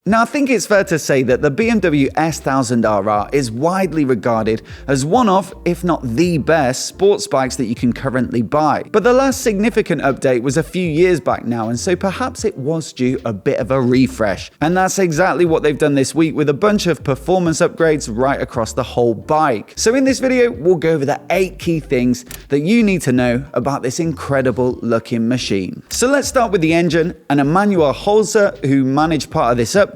Now, I think it's fair to say that the BMW S1000RR is widely regarded as one of, if not the best, sports bikes that you can currently buy. But the last significant update was a few years back now, and so perhaps it was due a bit of a refresh. And that's exactly what they've done this week with a bunch of performance upgrades right across the whole bike. So in this video, we'll go over the 8 key things that you need to know about this incredible looking machine. So let's start with the engine, and Emmanuel Holzer, who managed part of this update,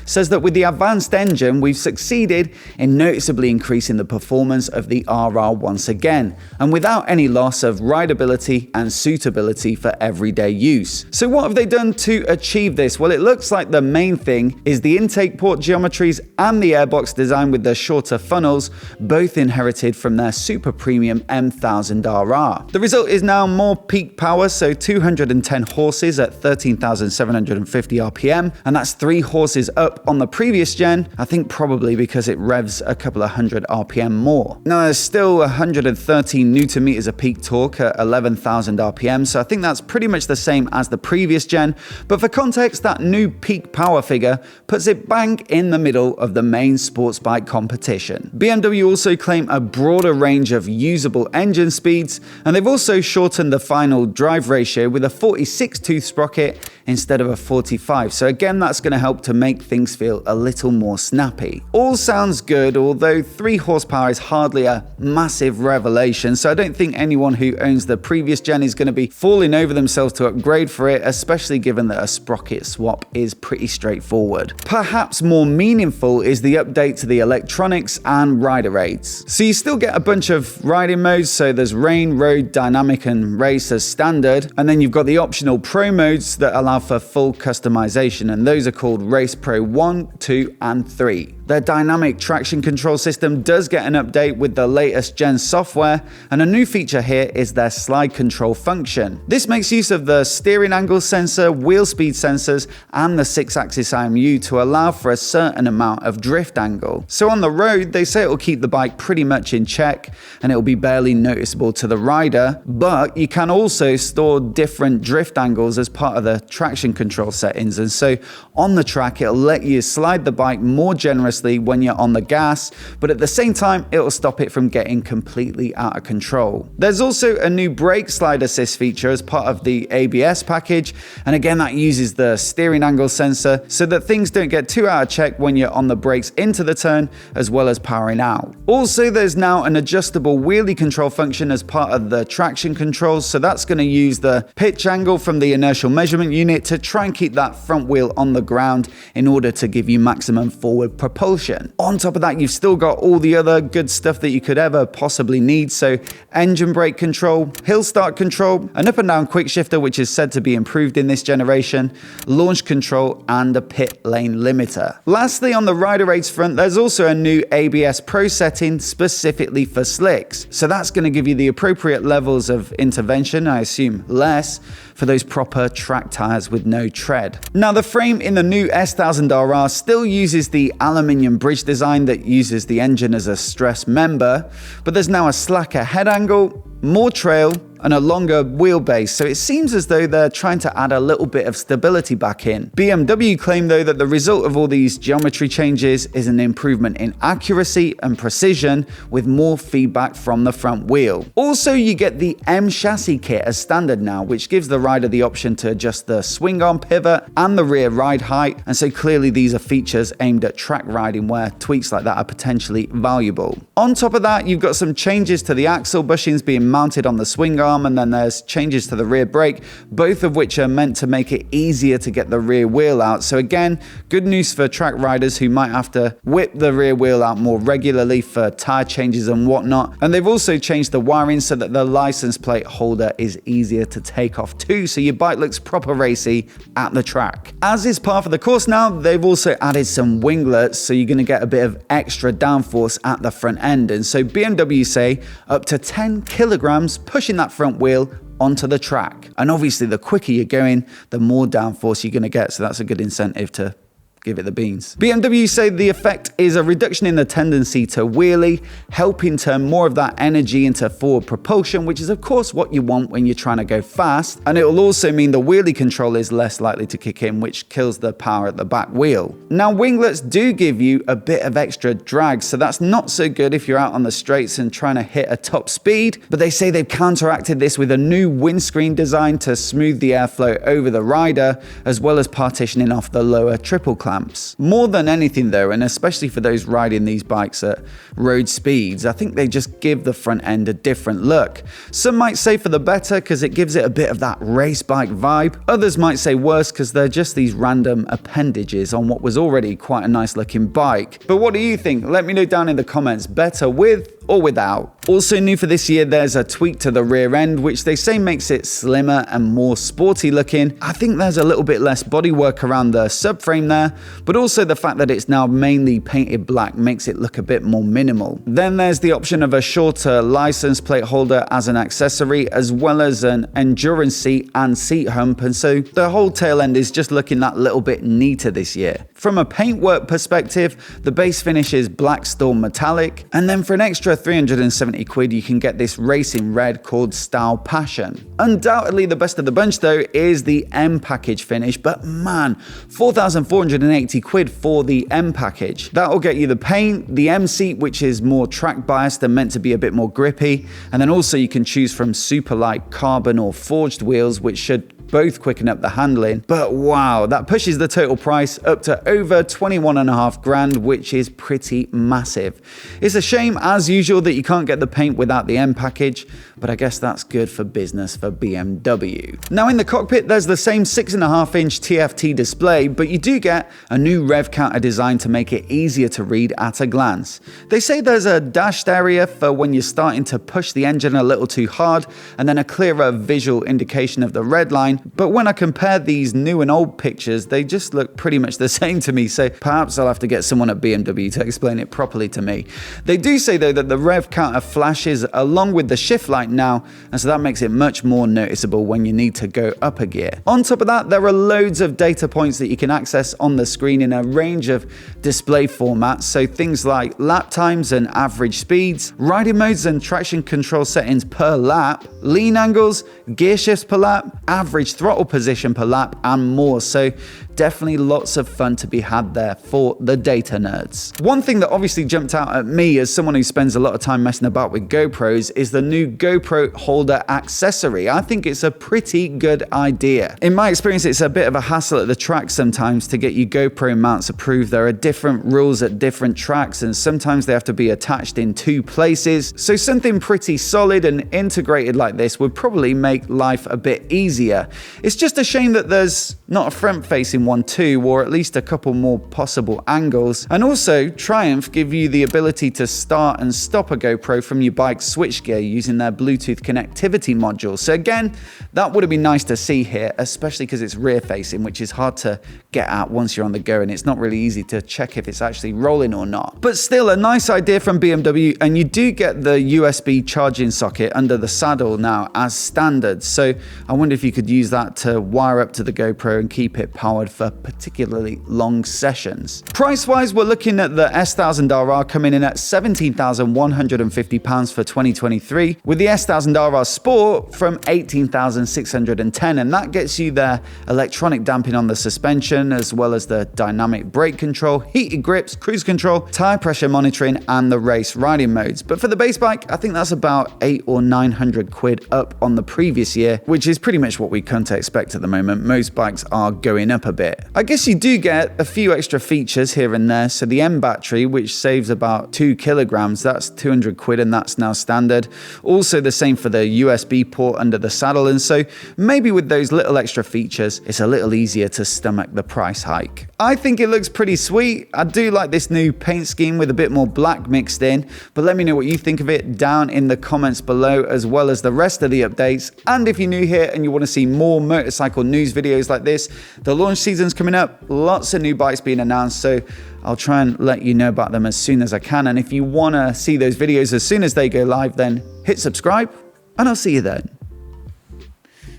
says that with the advanced engine, we've succeeded in noticeably increasing the performance of the RR once again, and without any loss of rideability and suitability for everyday use. So what have they done to achieve this? Well, it looks like the main thing is the intake port geometries and the airbox design with the shorter funnels, both inherited from their super premium M1000RR. The result is now more peak power, so 210 horses at 13,750 RPM, and that's 3 horses up on the previous gen, I think probably because it revs a couple of hundred RPM more. Now there's still 113 Newton meters of peak torque at 11,000 RPM, so I think that's pretty much the same as the previous gen, but for context, that new peak power figure puts it bang in the middle of the main sports bike competition. BMW also claim a broader range of usable engine speeds, and they've also shortened the final drive ratio with a 46 tooth sprocket instead of a 45, so again that's going to help to make things feel a little more snappy. All sounds good, although 3 horsepower is hardly a massive revelation, so I don't think anyone who owns the previous gen is going to be falling over themselves to upgrade for it, especially given that a sprocket swap is pretty straightforward. Perhaps more meaningful is the update to the electronics and rider aids. So you still get a bunch of riding modes, so there's rain, road, dynamic and race as standard, and then you've got the optional pro modes that allow for full customization, and those are called Race Pro 1, 2 and 3. Their dynamic traction control system does get an update with the latest gen software, and a new feature here is their slide control function. This makes use of the steering angle sensor, wheel speed sensors and the 6-axis IMU to allow for a certain amount of drift angle. So on the road, they say it will keep the bike pretty much in check and it will be barely noticeable to the rider, but you can also store different drift angles as part of the traction control settings, and so on the track it'll let you slide the bike more generously when you're on the gas, but at the same time it'll stop it from getting completely out of control. There's also a new brake slide assist feature as part of the ABS package, and again that uses the steering angle sensor so that things don't get too out of check when you're on the brakes into the turn as well as powering out. Also, there's now an adjustable wheelie control function as part of the traction controls, so that's going to use the pitch angle from the inertial measurement unit to try and keep that front wheel on the ground in order to give you maximum forward propulsion. On top of that, you've still got all the other good stuff that you could ever possibly need, so engine brake control, hill start control, an up and down quick shifter which is said to be improved in this generation, launch control and a pit lane limiter. Lastly, on the rider aids front, there's also a new ABS Pro setting specifically for slicks, so that's going to give you the appropriate levels of intervention, I assume less, for those proper track tires with no tread. Now the frame in the new S1000RR still uses the aluminium bridge design that uses the engine as a stress member, but there's now a slacker head angle, more trail and a longer wheelbase, so it seems as though they're trying to add a little bit of stability back in. BMW claim though that the result of all these geometry changes is an improvement in accuracy and precision with more feedback from the front wheel. Also, you get the M chassis kit as standard now, which gives the rider the option to adjust the swing arm pivot and the rear ride height, and so clearly these are features aimed at track riding where tweaks like that are potentially valuable. On top of that, you've got some changes to the axle bushings being mounted on the swing arm, and then there's changes to the rear brake, both of which are meant to make it easier to get the rear wheel out. So again, good news for track riders who might have to whip the rear wheel out more regularly for tire changes and whatnot. And they've also changed the wiring so that the license plate holder is easier to take off too, so your bike looks proper racy at the track. As is part of the course now, they've also added some winglets, so you're going to get a bit of extra downforce at the front end, and so BMW say up to 10 kilograms pushing that front wheel onto the track. And obviously the quicker you're going, the more downforce you're going to get, so that's a good incentive to give it the beans. BMW say the effect is a reduction in the tendency to wheelie, helping turn more of that energy into forward propulsion, which is of course what you want when you're trying to go fast. And it will also mean the wheelie control is less likely to kick in, which kills the power at the back wheel. Now, winglets do give you a bit of extra drag, so that's not so good if you're out on the straights and trying to hit a top speed. But they say they've counteracted this with a new windscreen design to smooth the airflow over the rider, as well as partitioning off the lower triple clamps. More than anything though, and especially for those riding these bikes at road speeds, I think they just give the front end a different look. Some might say for the better because it gives it a bit of that race bike vibe. Others might say worse because they're just these random appendages on what was already quite a nice looking bike. But what do you think? Let me know down in the comments. Better with or without? Also new for this year, there's a tweak to the rear end, which they say makes it slimmer and more sporty looking. I think there's a little bit less bodywork around the subframe there, but also the fact that it's now mainly painted black makes it look a bit more minimal. Then there's the option of a shorter license plate holder as an accessory, as well as an endurance seat and seat hump, and so the whole tail end is just looking that little bit neater this year. From a paintwork perspective, the base finish is black storm metallic, and then for an extra 370 quid you can get this racing red called Style Passion. Undoubtedly the best of the bunch though is the M package finish, but man, 4,480 quid for the M package. That'll get you the paint, the M seat, which is more track biased and meant to be a bit more grippy, and then also you can choose from super light carbon or forged wheels, which should both quicken up the handling. But wow, that pushes the total price up to over 21.5 grand, which is pretty massive. It's a shame as usual that you can't get the paint without the M package, but I guess that's good for business for BMW. Now in the cockpit, there's the same 6.5-inch TFT display, but you do get a new rev counter design to make it easier to read at a glance. They say there's a dashed area for when you're starting to push the engine a little too hard, and then a clearer visual indication of the red line. But when I compare these new and old pictures, they just look pretty much the same to me, so perhaps I'll have to get someone at BMW to explain it properly to me. They do say though that the rev counter flashes along with the shift light now, and so that makes it much more noticeable when you need to go up a gear. On top of that, there are loads of data points that you can access on the screen in a range of display formats, so things like lap times and average speeds, riding modes and traction control settings per lap, lean angles, gear shifts per lap, average throttle position per lap, and more. So definitely lots of fun to be had there for the data nerds. One thing that obviously jumped out at me as someone who spends a lot of time messing about with GoPros is the new GoPro Holder accessory. I think it's a pretty good idea. In my experience, it's a bit of a hassle at the track sometimes to get your GoPro mounts approved. There are different rules at different tracks, and sometimes they have to be attached in 2 places. So something pretty solid and integrated like this would probably make life a bit easier. It's just a shame that there's not a front-facing one too, or at least a couple more possible angles. And also, Triumph give you the ability to start and stop a GoPro from your bike's switchgear using their Bluetooth connectivity module. So again, that would have been nice to see here, especially because it's rear-facing, which is hard to get at once you're on the go, and it's not really easy to check if it's actually rolling or not. But still, a nice idea from BMW, and you do get the USB charging socket under the saddle now as standard. So I wonder if you could use that to wire up to the GoPro and keep it powered for particularly long sessions. Price-wise, we're looking at the S1000RR coming in at £17,150 for 2023, with the S1000RR Sport from £18,610, and that gets you their electronic damping on the suspension, as well as the dynamic brake control, heated grips, cruise control, tire pressure monitoring, and the race riding modes. But for the base bike, I think that's about 800 or 900 quid up on the previous year, which is pretty much what we come to expect at the moment. Most bikes are going up a bit. I guess you do get a few extra features here and there. So the M battery, which saves about 2 kilograms, that's 200 quid, and that's now standard. Also the same for the USB port under the saddle, and so maybe with those little extra features, it's a little easier to stomach the price hike. I think it looks pretty sweet. I do like this new paint scheme with a bit more black mixed in, but let me know what you think of it down in the comments below, as well as the rest of the updates. And if you're new here and you want to see more motorcycle news videos like this, the launch season's coming up, lots of new bikes being announced, so I'll try and let you know about them as soon as I can. And if you want to see those videos as soon as they go live, then hit subscribe, and I'll see you then.